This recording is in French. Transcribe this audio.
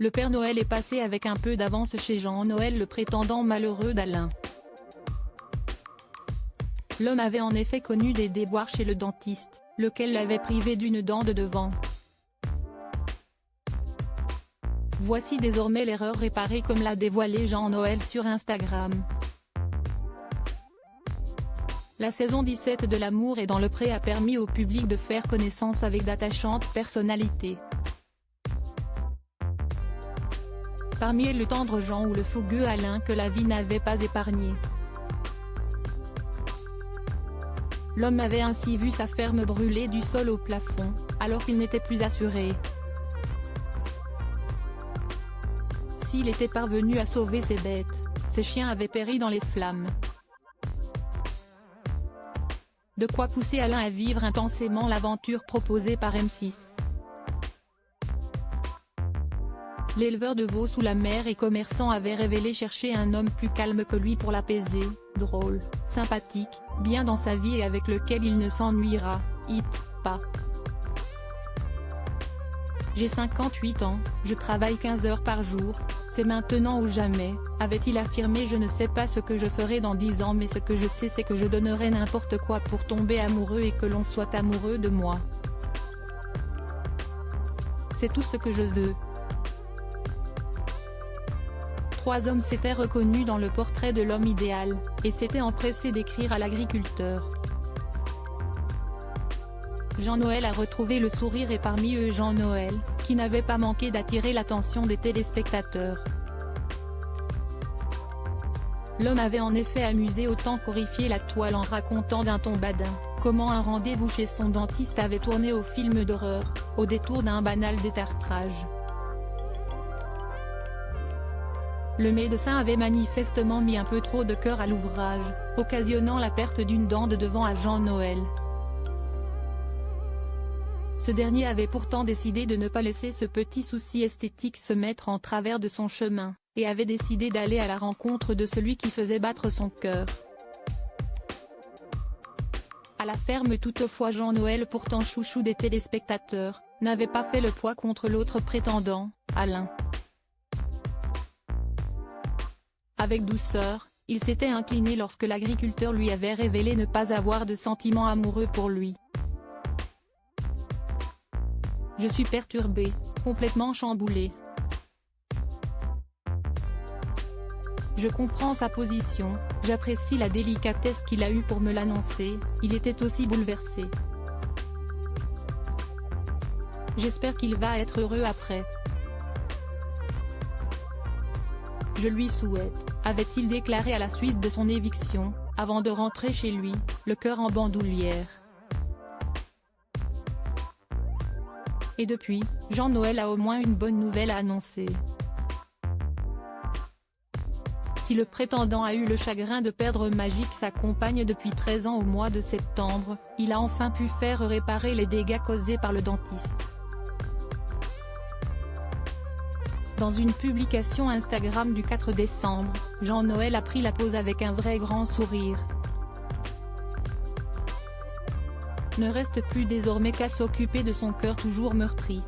Le Père Noël est passé avec un peu d'avance chez Jean-Noël, le prétendant malheureux d'Alain. L'homme avait en effet connu des déboires chez le dentiste, lequel l'avait privé d'une dent de devant. Voici désormais l'erreur réparée comme l'a dévoilé Jean-Noël sur Instagram. La saison 17 de L'amour est dans le pré a permis au public de faire connaissance avec d'attachantes personnalités. Parmi elles le tendre Jean ou le fougueux Alain que la vie n'avait pas épargné. L'homme avait ainsi vu sa ferme brûler du sol au plafond, alors qu'il n'était plus assuré. S'il était parvenu à sauver ses bêtes, ses chiens avaient péri dans les flammes. De quoi pousser Alain à vivre intensément l'aventure proposée par M6. L'éleveur de veaux sous la mer et commerçant avait révélé chercher un homme plus calme que lui pour l'apaiser, drôle, sympathique, bien dans sa vie et avec lequel il ne s'ennuiera, pas. J'ai 58 ans, je travaille 15 heures par jour, c'est maintenant ou jamais, avait-il affirmé. Je ne sais pas ce que je ferai dans 10 ans mais ce que je sais c'est que je donnerai n'importe quoi pour tomber amoureux et que l'on soit amoureux de moi. C'est tout ce que je veux. 3 hommes s'étaient reconnus dans le portrait de l'homme idéal, et s'étaient empressés d'écrire à l'agriculteur. Jean-Noël a retrouvé le sourire et parmi eux Jean-Noël, qui n'avait pas manqué d'attirer l'attention des téléspectateurs. L'homme avait en effet amusé autant qu'horrifié la toile en racontant d'un ton badin, comment un rendez-vous chez son dentiste avait tourné au film d'horreur, au détour d'un banal détartrage. Le médecin avait manifestement mis un peu trop de cœur à l'ouvrage, occasionnant la perte d'une dent de devant à Jean-Noël. Ce dernier avait pourtant décidé de ne pas laisser ce petit souci esthétique se mettre en travers de son chemin, et avait décidé d'aller à la rencontre de celui qui faisait battre son cœur. À la ferme toutefois Jean-Noël, pourtant chouchou des téléspectateurs, n'avait pas fait le poids contre l'autre prétendant, Alain. Avec douceur, il s'était incliné lorsque l'agriculteur lui avait révélé ne pas avoir de sentiments amoureux pour lui. Je suis perturbé, complètement chamboulé. Je comprends sa position, j'apprécie la délicatesse qu'il a eue pour me l'annoncer, il était aussi bouleversé. J'espère qu'il va être heureux après. Je lui souhaite, avait-il déclaré à la suite de son éviction, avant de rentrer chez lui, le cœur en bandoulière. Et depuis, Jean-Noël a au moins une bonne nouvelle à annoncer. Si le prétendant a eu le chagrin de perdre Magique sa compagne depuis 13 ans au mois de septembre, il a enfin pu faire réparer les dégâts causés par le dentiste. Dans une publication Instagram du 4 décembre, Jean-Noël a pris la pose avec un vrai grand sourire. Ne reste plus désormais qu'à s'occuper de son cœur toujours meurtri.